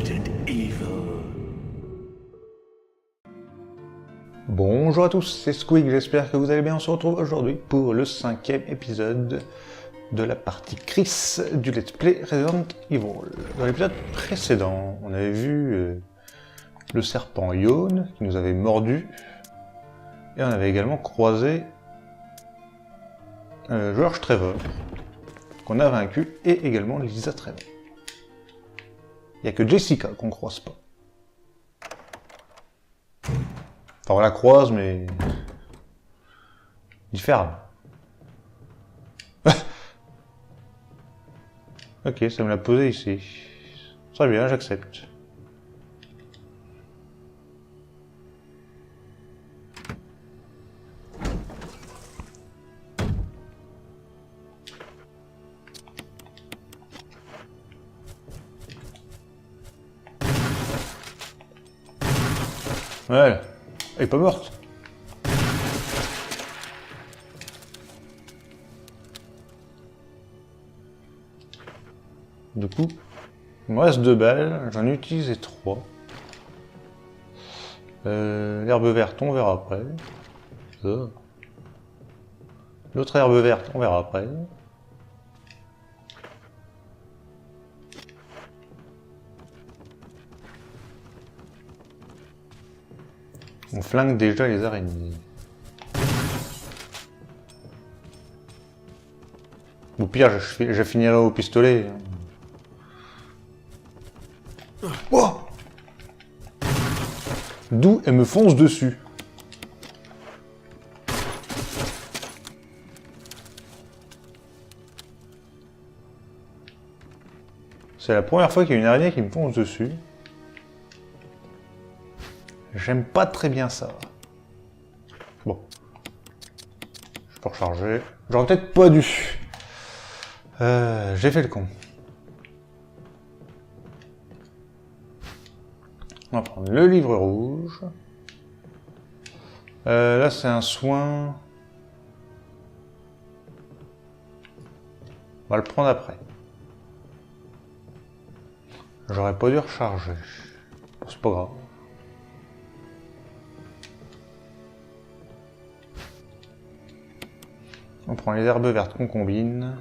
Resident Evil. Bonjour à tous, c'est Squig, j'espère que vous allez bien. On se retrouve aujourd'hui pour le 5e épisode de la partie Chris du Let's Play Resident Evil. Dans l'épisode précédent, on avait vu le serpent Yawn qui nous avait mordu, et on avait également croisé George Trevor, qu'on a vaincu, et également Lisa Trevor. Il n'y a que Jessica qu'on croise pas. Enfin, on la croise, mais différemment. Ok, ça me l'a posé ici. Très bien, j'accepte. Voilà. Elle est pas morte. Du coup, il me reste 2 balles, j'en ai utilisé 3. L'herbe verte, on verra après. L'autre herbe verte, on verra après. On flingue déjà les araignées. Au pire, je finirai au pistolet. Oh! D'où elle me fonce dessus. C'est la première fois qu'il y a une araignée qui me fonce dessus. J'aime pas très bien ça. Bon. Je peux recharger. J'aurais peut-être pas dû. J'ai fait le con. On va prendre le livre rouge. Là, c'est un soin. On va le prendre après. J'aurais pas dû recharger. C'est pas grave. On prend les herbes vertes qu'on combine.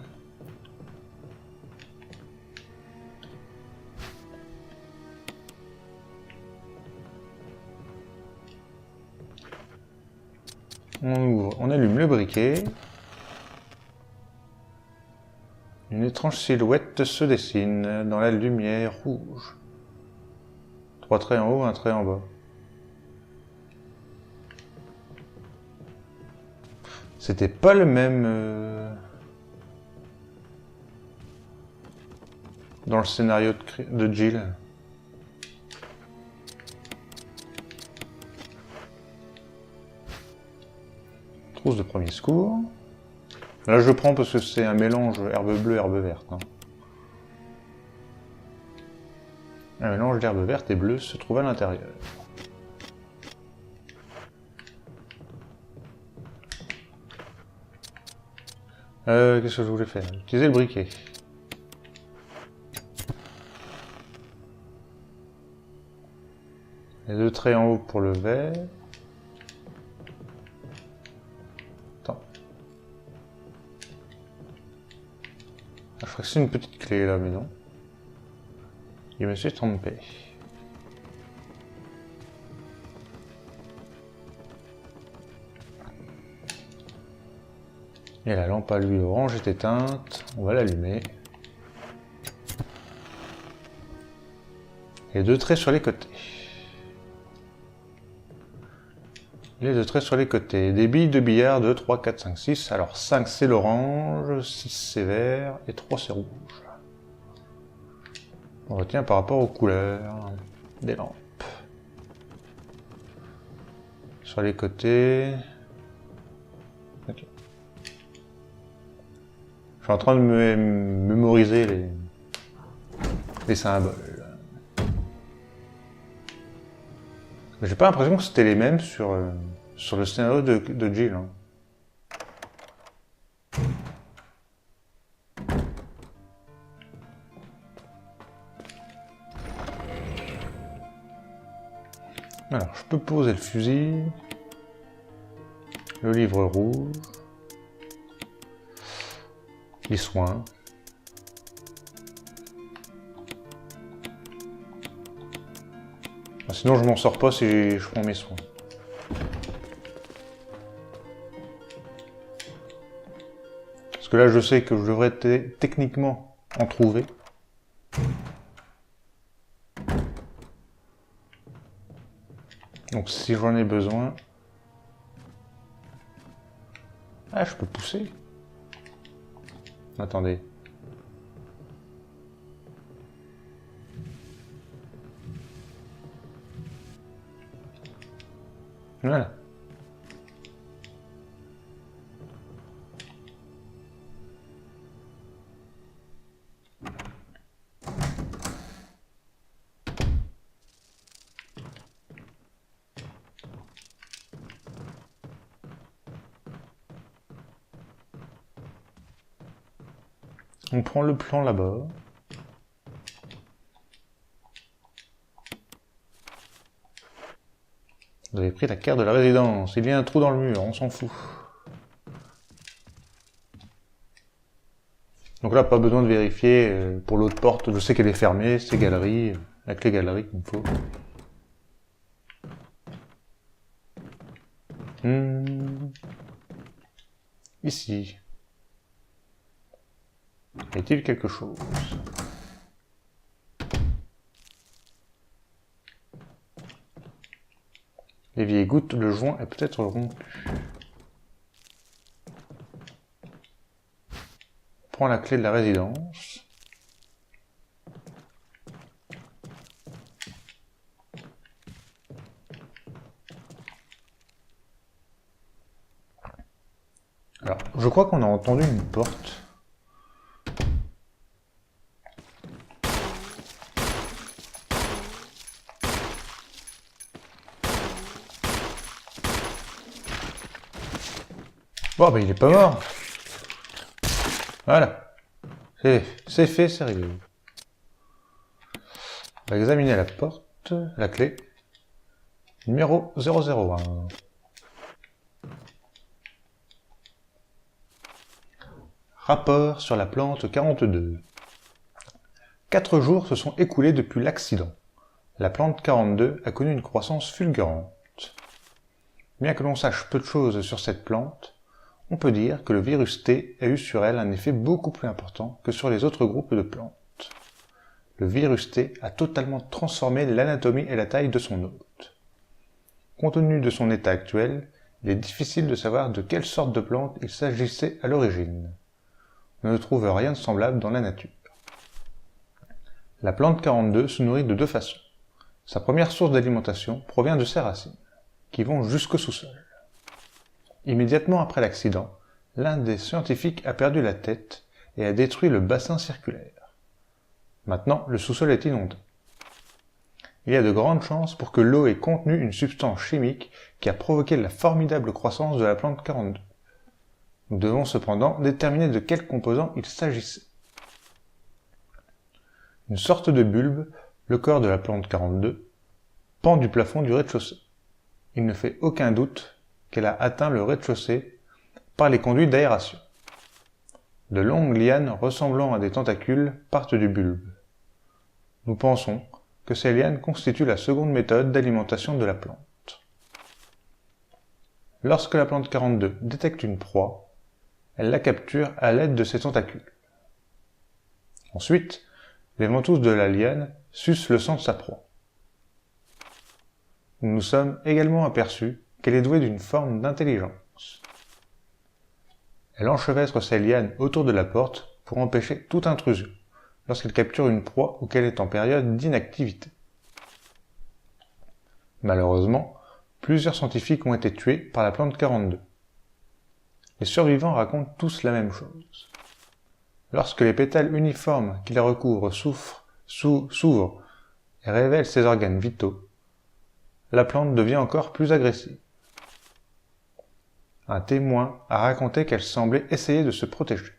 On ouvre, on allume le briquet. Une étrange silhouette se dessine dans la lumière rouge. 3 traits en haut, 1 trait en bas. C'était pas le même dans le scénario de Jill. Trousse de premier secours. Là je prends parce que c'est un mélange herbe bleue, herbe verte. Hein. Un mélange d'herbe verte et bleue se trouve à l'intérieur. Qu'est-ce que je voulais faire? Utiliser le briquet. Les 2 traits en haut pour le vert. Attends. Je crois que c'est une petite clé là, mais non. Je me suis trompé. Et la lampe à l'huile orange est éteinte. On va l'allumer. Et 2 traits sur les côtés. Les 2 traits sur les côtés. Des billes de billard de 3, 4, 5, 6. Alors 5 c'est l'orange, 6 c'est vert et 3 c'est rouge. On retient par rapport aux couleurs des lampes. Sur les côtés. Ok. Je suis en train de mémoriser les symboles. J'ai pas l'impression que c'était les mêmes sur le scénario de Jill. Hein. Alors, je peux poser le fusil, le livre rouge, les soins. Sinon, je m'en sors pas si je prends mes soins. Parce que là, je sais que je devrais techniquement en trouver. Donc, si j'en ai besoin... Ah, je peux pousser. Attendez. Voilà. On prend le plan là-bas. Vous avez pris la carte de la résidence. Il y a un trou dans le mur, on s'en fout. Donc là, pas besoin de vérifier. Pour l'autre porte, je sais qu'elle est fermée, c'est galerie. La clé galerie qu'il me faut. Ici. Y a-t-il quelque chose? Les vieilles gouttes, le joint est peut-être rompu. On prend la clé de la résidence. Alors, je crois qu'on a entendu une porte. Bon, bah il est pas mort. Voilà. C'est fait, c'est réglé. On va examiner la porte, la clé. Numéro 001. Rapport sur la plante 42. 4 jours se sont écoulés depuis l'accident. La plante 42 a connu une croissance fulgurante. Bien que l'on sache peu de choses sur cette plante, on peut dire que le virus T a eu sur elle un effet beaucoup plus important que sur les autres groupes de plantes. Le virus T a totalement transformé l'anatomie et la taille de son hôte. Compte tenu de son état actuel, il est difficile de savoir de quelle sorte de plante il s'agissait à l'origine. On ne trouve rien de semblable dans la nature. La plante 42 se nourrit de deux façons. Sa première source d'alimentation provient de ses racines, qui vont jusqu'au sous-sol. Immédiatement après l'accident, l'un des scientifiques a perdu la tête et a détruit le bassin circulaire. Maintenant, le sous-sol est inondé. Il y a de grandes chances pour que l'eau ait contenu une substance chimique qui a provoqué la formidable croissance de la plante 42. Nous devons cependant déterminer de quel composant il s'agissait. Une sorte de bulbe, le corps de la plante 42, pend du plafond du rez-de-chaussée. Il ne fait aucun doute qu'elle a atteint le rez-de-chaussée par les conduits d'aération. De longues lianes ressemblant à des tentacules partent du bulbe. Nous pensons que ces lianes constituent la seconde méthode d'alimentation de la plante. Lorsque la plante 42 détecte une proie, elle la capture à l'aide de ses tentacules. Ensuite, les ventouses de la liane sucent le sang de sa proie. Nous nous sommes également aperçus qu'elle est douée d'une forme d'intelligence. Elle enchevêtre ses lianes autour de la porte pour empêcher toute intrusion, lorsqu'elle capture une proie ou qu'elle est en période d'inactivité. Malheureusement, plusieurs scientifiques ont été tués par la plante 42. Les survivants racontent tous la même chose. Lorsque les pétales uniformes qui la recouvrent s'ouvrent et révèlent ses organes vitaux, la plante devient encore plus agressive. Un témoin a raconté qu'elle semblait essayer de se protéger.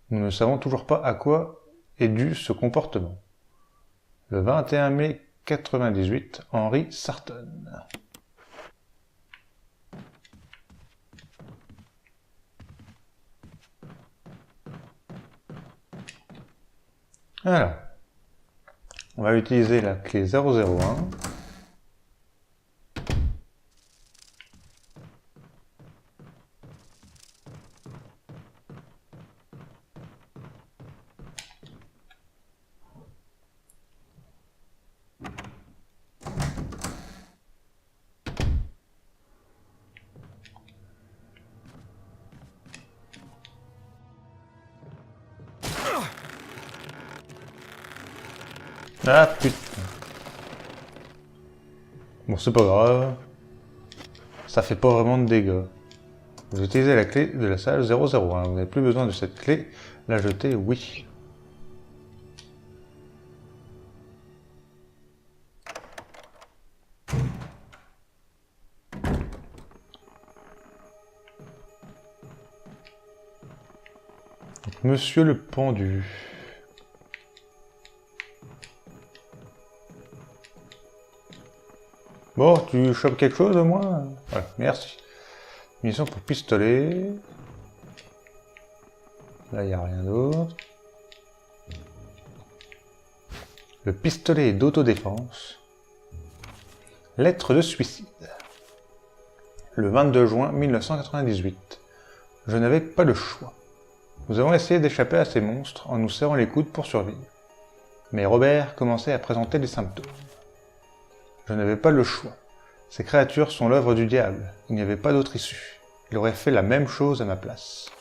Nous ne savons toujours pas à quoi est dû ce comportement. Le 21 mai 1998, Henry Sarton. Alors, on va utiliser la clé 001. Ah putain. Bon, c'est pas grave. Ça fait pas vraiment de dégâts. Vous utilisez la clé de la salle 001. Vous n'avez plus besoin de cette clé. La jeter, oui. Donc, Monsieur le pendu. Bon, tu chopes quelque chose au moins? Voilà, merci. Munitions pour pistolet. Là, il n'y a rien d'autre. Le pistolet d'autodéfense. Lettre de suicide. Le 22 juin 1998. Je n'avais pas le choix. Nous avons essayé d'échapper à ces monstres en nous serrant les coudes pour survivre. Mais Robert commençait à présenter des symptômes. Je n'avais pas le choix. Ces créatures sont l'œuvre du diable. Il n'y avait pas d'autre issue. Il aurait fait la même chose à ma place.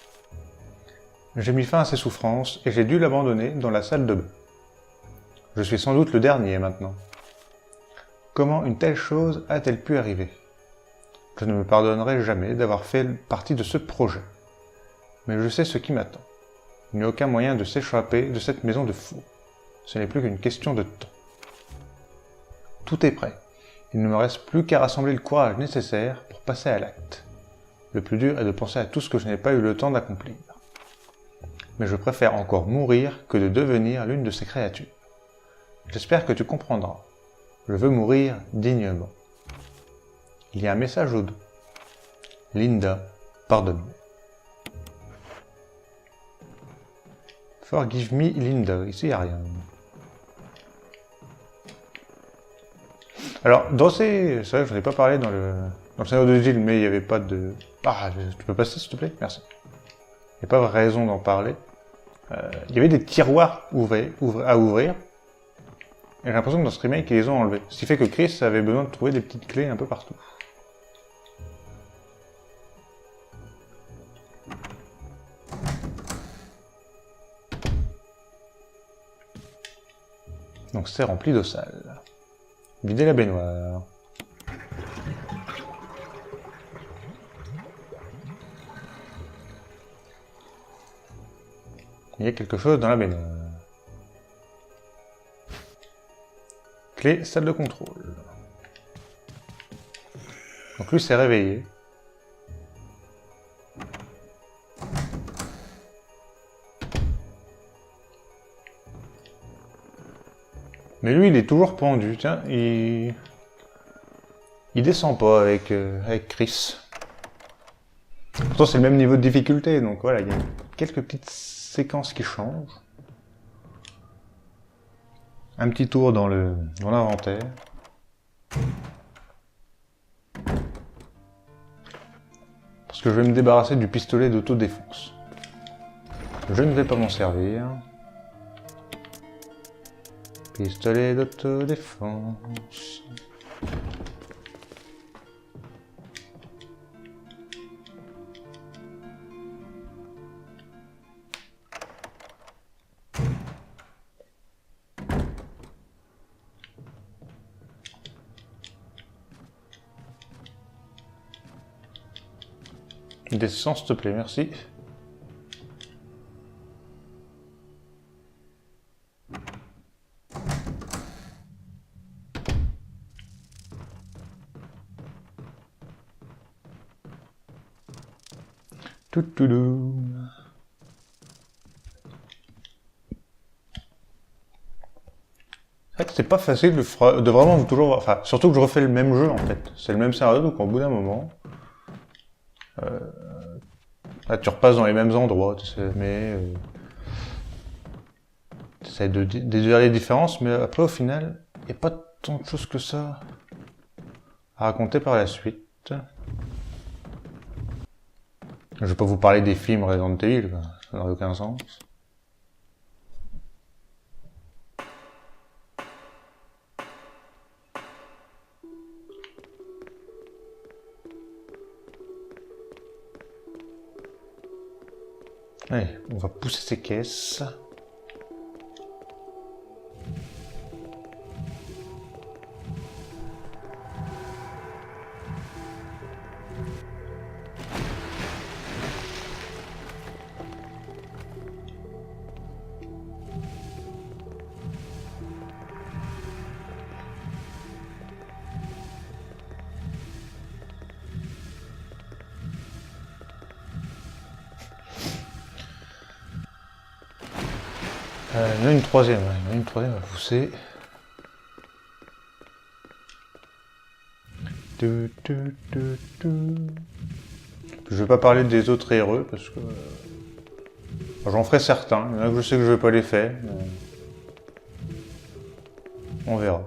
J'ai mis fin à ses souffrances et j'ai dû l'abandonner dans la salle de bain. Je suis sans doute le dernier maintenant. Comment une telle chose a-t-elle pu arriver? Je ne me pardonnerai jamais d'avoir fait partie de ce projet. Mais je sais ce qui m'attend. Il n'y a aucun moyen de s'échapper de cette maison de fous. Ce n'est plus qu'une question de temps. Tout est prêt. Il ne me reste plus qu'à rassembler le courage nécessaire pour passer à l'acte. Le plus dur est de penser à tout ce que je n'ai pas eu le temps d'accomplir. Mais je préfère encore mourir que de devenir l'une de ces créatures. J'espère que tu comprendras. Je veux mourir dignement. Il y a un message au dos. Linda, pardonne-moi. Forgive me, Linda. Ici, il n'y a rien. Alors, dans ces... C'est vrai que je n'en ai pas parlé dans le scénario de Gilles, mais il n'y avait pas de... Ah, tu peux passer, s'il te plaît? Merci. Il n'y a pas raison d'en parler. Il y avait des tiroirs à ouvrir. Et j'ai l'impression que dans ce remake, ils les ont enlevés. Ce qui fait que Chris avait besoin de trouver des petites clés un peu partout. Donc c'est rempli d'eau sale. Vider la baignoire. Il y a quelque chose dans la baignoire. Clé, salle de contrôle. Donc lui s'est réveillé. Mais lui, il est toujours pendu. Tiens, il descend pas avec Chris. Pourtant, c'est le même niveau de difficulté, donc voilà, il y a quelques petites séquences qui changent. Un petit tour dans l'inventaire. Parce que je vais me débarrasser du pistolet d'autodéfense. Je ne vais pas m'en servir. Pistolet d'autodéfense. Descends, s'il te plaît, merci. Toutoudou. C'est vrai que c'est pas facile de vraiment toujours... Enfin, surtout que je refais le même jeu, en fait. C'est le même scénario, donc au bout d'un moment... Là, tu repasses dans les mêmes endroits, tu sais, mais... tu essaies de déduire les différences, mais après, au final, il n'y a pas tant de choses que ça à raconter par la suite. Je vais pas vous parler des films Resident Evil, quoi. Ça n'a aucun sens. Allez, on va pousser ces caisses. Il y en a une troisième, ouais. Il y en a une troisième à pousser. Je vais pas parler des autres RE parce que j'en ferai certains. Il y en a que je sais que je vais pas les faire. Mais... on verra.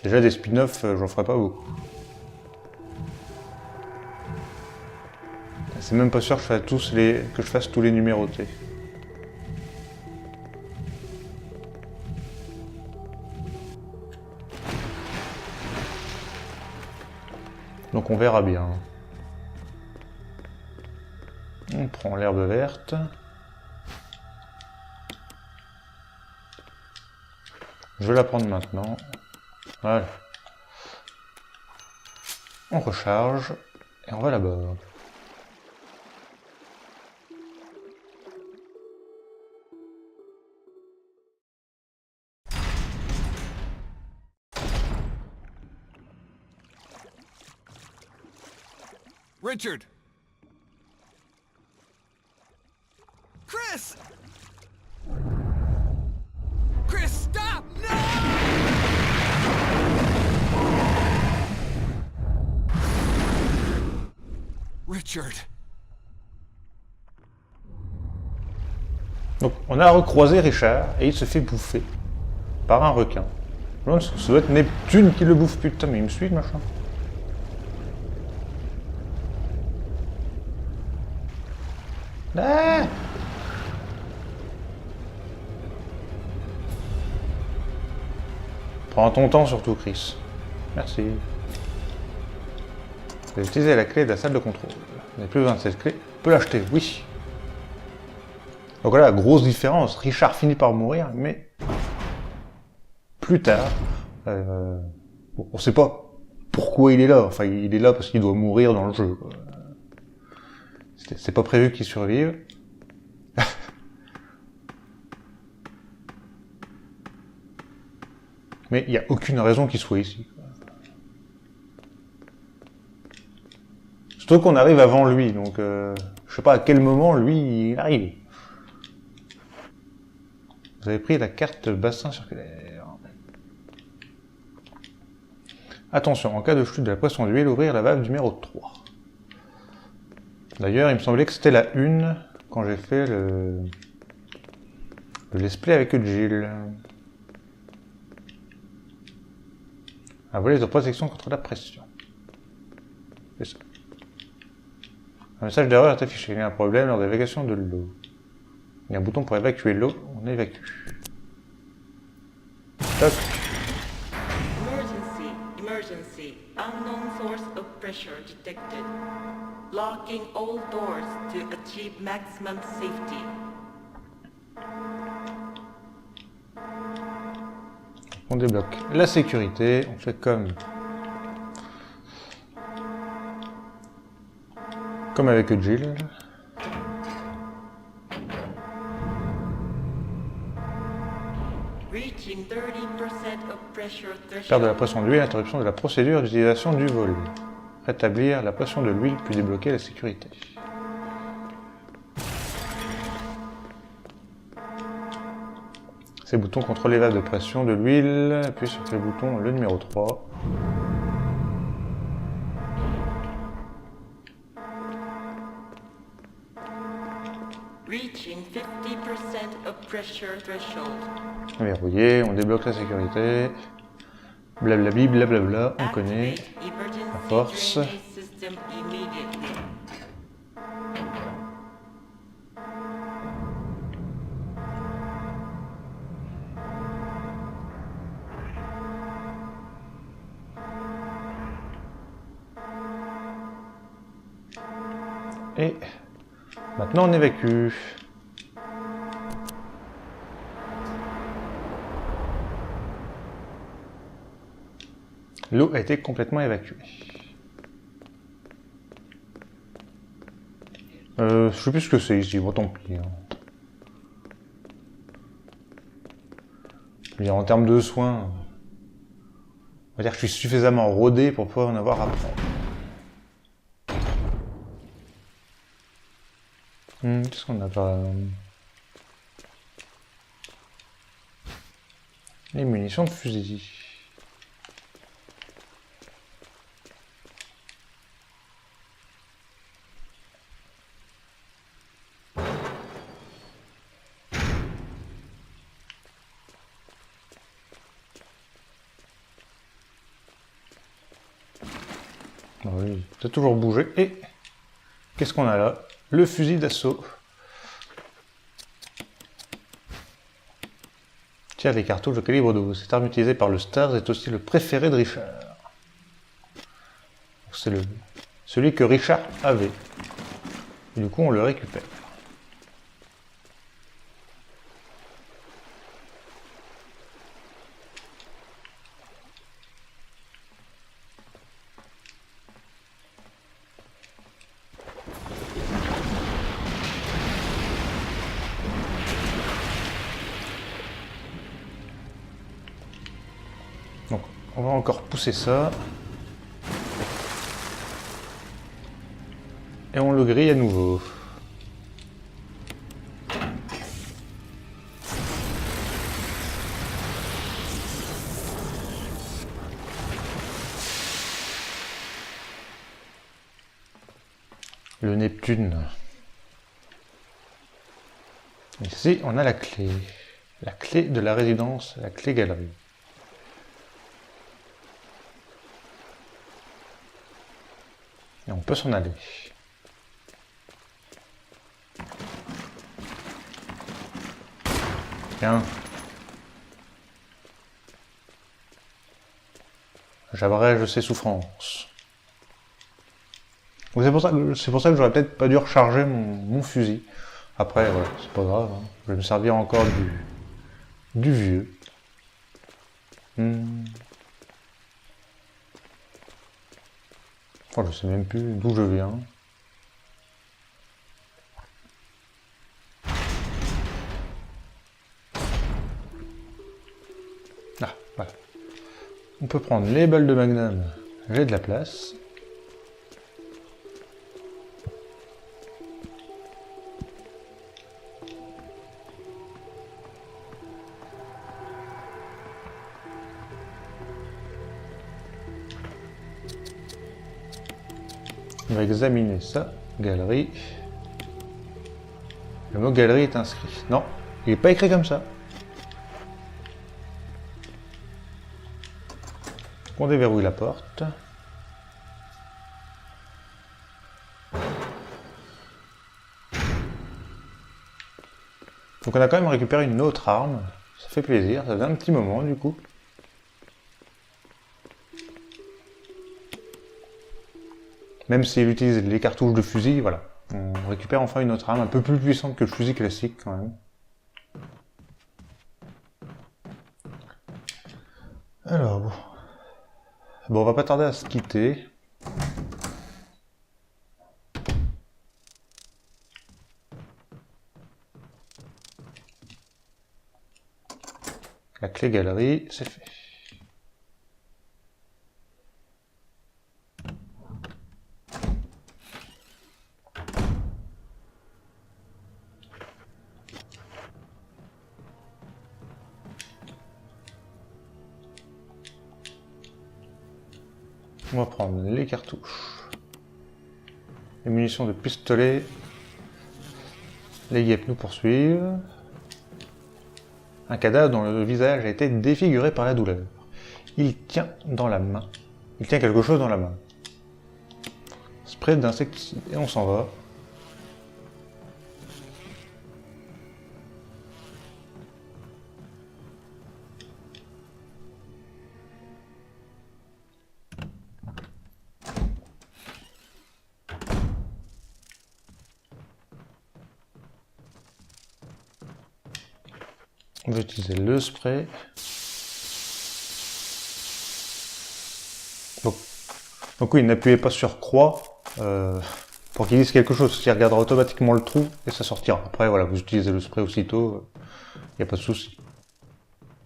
Déjà des spin-offs, j'en ferai pas beaucoup. C'est même pas sûr que je fasse tous les numérotés. Donc on verra bien. On prend l'herbe verte. Je vais la prendre maintenant. Voilà. On recharge et on va là-bas. Richard! Chris! Chris, stop! No! Richard. Donc on a recroisé Richard et il se fait bouffer par un requin. Ça doit être Neptune qui le bouffe, putain, mais il me suit le machin. Ah! Prends ton temps surtout, Chris. Merci. Vous avez utilisé la clé de la salle de contrôle. Vous n'avez plus besoin de cette clé. On peut l'acheter, oui. Donc voilà, grosse différence. Richard finit par mourir, mais plus tard, bon, on sait pas pourquoi il est là. Enfin, il est là parce qu'il doit mourir dans le jeu. C'est pas prévu qu'il survive. Mais il n'y a aucune raison qu'il soit ici. Surtout qu'on arrive avant lui, donc je sais pas à quel moment lui il arrive. Vous avez pris la carte bassin circulaire. Attention, en cas de chute de la pression d'huile, ouvrir la valve numéro 3. D'ailleurs, il me semblait que c'était la 1 quand j'ai fait le let's play avec Jill. Un volet de protection contre la pression. C'est ça. Un message d'erreur est affiché. Il y a un problème lors de l'évacuation de l'eau. Il y a un bouton pour évacuer l'eau. On évacue. Toc. Emergency. Unknown source of pressure detected. Locking all doors to achieve maximum safety. On débloque la sécurité. On fait comme avec Jill. Reaching 30% of pressure Perte de threshold. la pression d'huile, interruption de la procédure d'utilisation du volet. Rétablir la pression de l'huile, puis débloquer la sécurité. Ces boutons contrôlent les valves de pression de l'huile. Appuyez sur quel bouton? Le numéro 3. Reaching 50% of pressure threshold. Verrouillé, on débloque la sécurité. Blablabli, blablabla, on connaît. Activate emergency La force. drainage system immediately. Et maintenant on évacue. L'eau a été complètement évacuée. Je sais plus ce que c'est ici, bon tant pis. Hein. Je veux dire, en termes de soins, on va dire que je suis suffisamment rodé pour pouvoir en avoir à prendre. Qu'est-ce qu'on a pas... Les munitions de fusil. Ah oui, t'as toujours bougé. Et qu'est-ce qu'on a là? Le fusil d'assaut. Tire des cartouches de calibre 12. Cette arme utilisée par le Stars est aussi le préféré de Richard. C'est celui que Richard avait. Et du coup, on le récupère. Donc, on va encore pousser ça. Et on le grille à nouveau. Le Neptune. Ici, on a la clé. La clé de la résidence, la clé galerie. Et on peut s'en aller. Bien. J'abrège ses souffrances. Donc c'est pour ça que j'aurais peut-être pas dû recharger mon fusil. Après, voilà, c'est pas grave. Hein. Je vais me servir encore du vieux. Oh, je sais même plus d'où je viens. Ah, voilà. On peut prendre les balles de magnum. J'ai de la place. On va examiner ça. Galerie. Le mot galerie est inscrit. Non, il n'est pas écrit comme ça. On déverrouille la porte. Donc on a quand même récupéré une autre arme. Ça fait plaisir, ça faisait un petit moment du coup. Même s'il utilise les cartouches de fusil, voilà. On récupère enfin une autre arme un peu plus puissante que le fusil classique quand même. Alors bon. Bon, on va pas tarder à se quitter. La clé galerie, c'est fait. On va prendre les cartouches. Les munitions de pistolet. Les guêpes nous poursuivent. Un cadavre dont le visage a été défiguré par la douleur. Il tient dans la main. Il tient quelque chose dans la main. Spray d'insecticide. Et on s'en va. On va utiliser le spray. Donc oui, n'appuyez pas sur croix pour qu'il dise quelque chose. Il regardera automatiquement le trou et ça sortira. Après, voilà, vous utilisez le spray aussitôt, il n'y a pas de souci.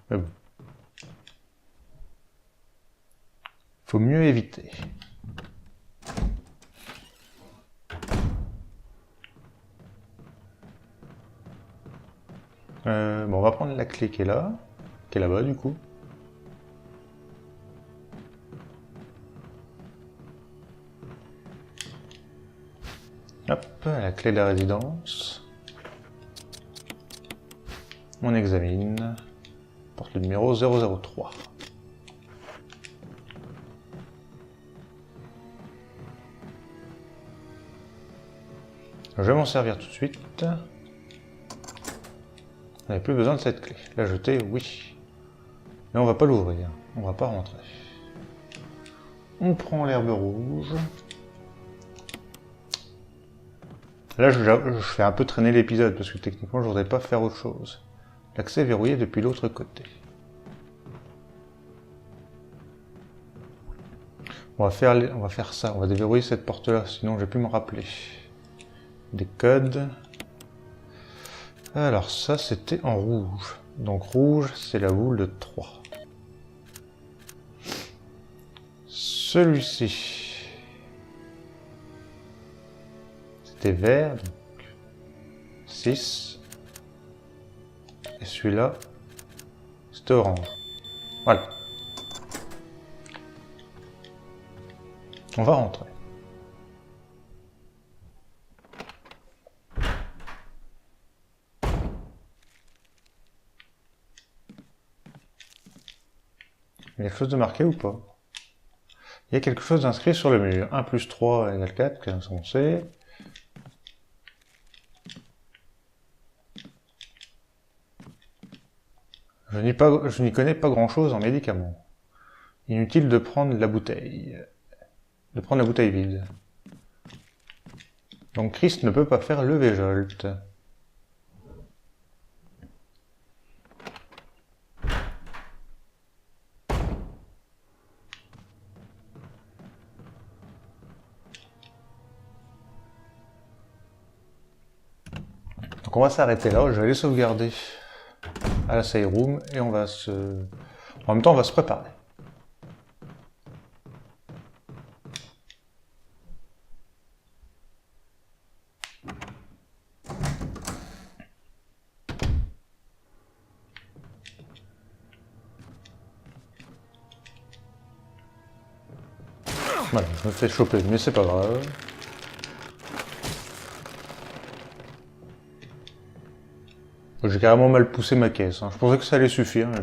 Mais bon. Faut mieux éviter. Bon, on va prendre la clé qui est là, qui est là-bas du coup. Hop, la clé de la résidence. On examine. Porte le numéro 003. Je vais m'en servir tout de suite. On n'avait plus besoin de cette clé. La jeter, oui. Mais on va pas l'ouvrir. On va pas rentrer. On prend l'herbe rouge. Là, je fais un peu traîner l'épisode parce que techniquement, je voudrais pas faire autre chose. L'accès est verrouillé depuis l'autre côté. On va faire ça. On va déverrouiller cette porte-là, sinon je vais plus me rappeler. Des codes. Alors ça, c'était en rouge. Donc rouge, c'est la boule de 3. Celui-ci, c'était vert, donc 6. Et celui-là, c'était orange. Voilà. On va rentrer. Il y a quelque chose de marqué ou pas? Il y a quelque chose d'inscrit sur le mur. 1 plus 3 égale 4, qu'est-ce qu'on sait? Je n'y connais pas grand-chose en médicaments. Inutile de prendre la bouteille. De prendre la bouteille vide. Donc Chris ne peut pas faire le Véjolt. Donc on va s'arrêter là, je vais aller sauvegarder à la save room et on va se... En même temps on va se préparer. Voilà, je me fais choper, mais c'est pas grave. J'ai carrément mal poussé ma caisse, hein. Je pensais que ça allait suffire. Mais...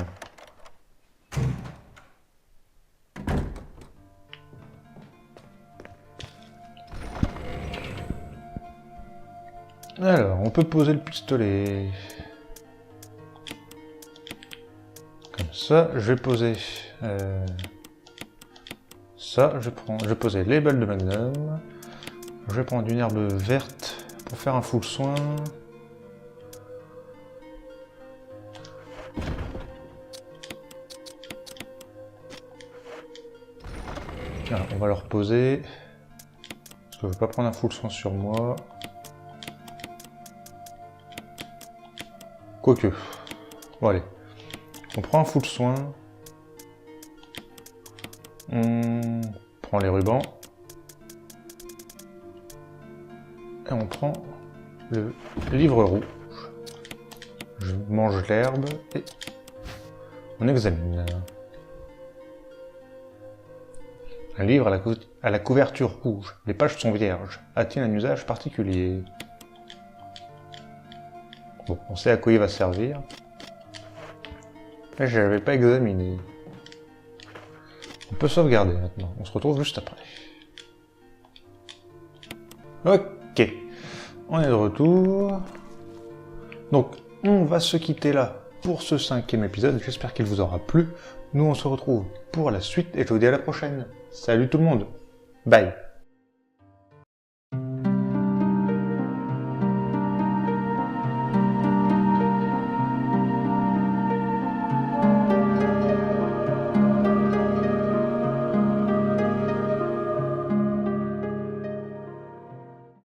Alors, on peut poser le pistolet. Comme ça, je vais poser... Ça, je vais poser les balles de Magnum. Je vais prendre une herbe verte pour faire un full soin. Alors, on va le reposer. Parce que je ne vais pas prendre un full soin sur moi. Quoique. Bon, allez. On prend un full soin. On prend les rubans. Et on prend le livre rouge. Je mange l'herbe et on examine. Un livre à la couverture rouge. Les pages sont vierges. A-t-il un usage particulier? Bon, on sait à quoi il va servir. Mais je l'avais pas examiné. On peut sauvegarder maintenant. On se retrouve juste après. Ok. On est de retour. Donc, on va se quitter là pour ce 5e épisode. J'espère qu'il vous aura plu. Nous, on se retrouve pour la suite et je vous dis à la prochaine. Salut tout le monde. Bye.